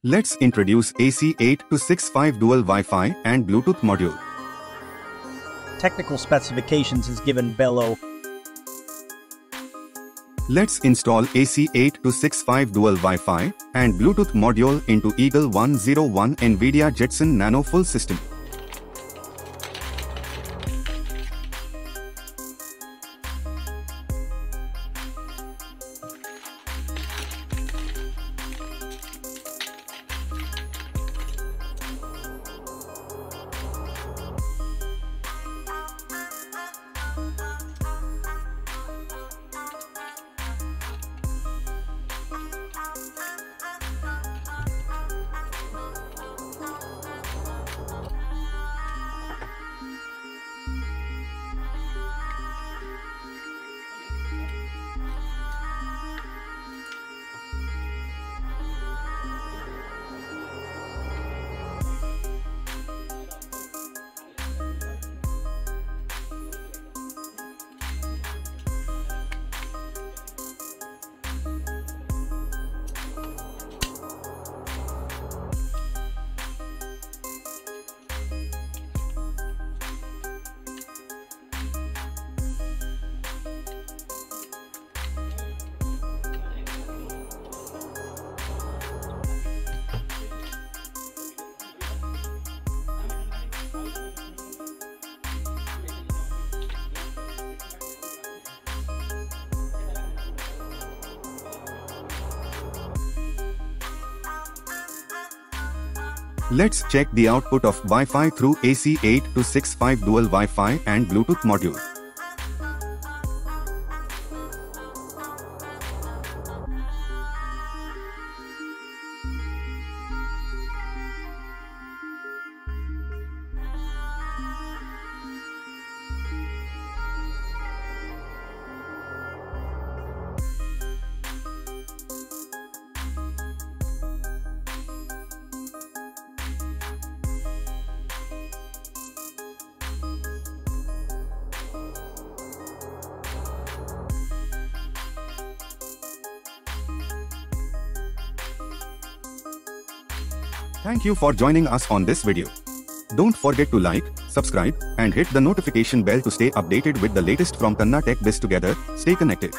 Let's introduce AC8265 Dual Wi-Fi and Bluetooth module. Technical specifications is given below. Let's install AC8265 Dual Wi-Fi and Bluetooth module into Eagle 101 NVIDIA Jetson Nano full system. Let's check the output of Wi-Fi through AC8265 Dual Wi-Fi and Bluetooth module. Thank you for joining us on this video. Don't forget to like, subscribe, and hit the notification bell to stay updated with the latest from Tanna TECHBIZ. Together, stay connected.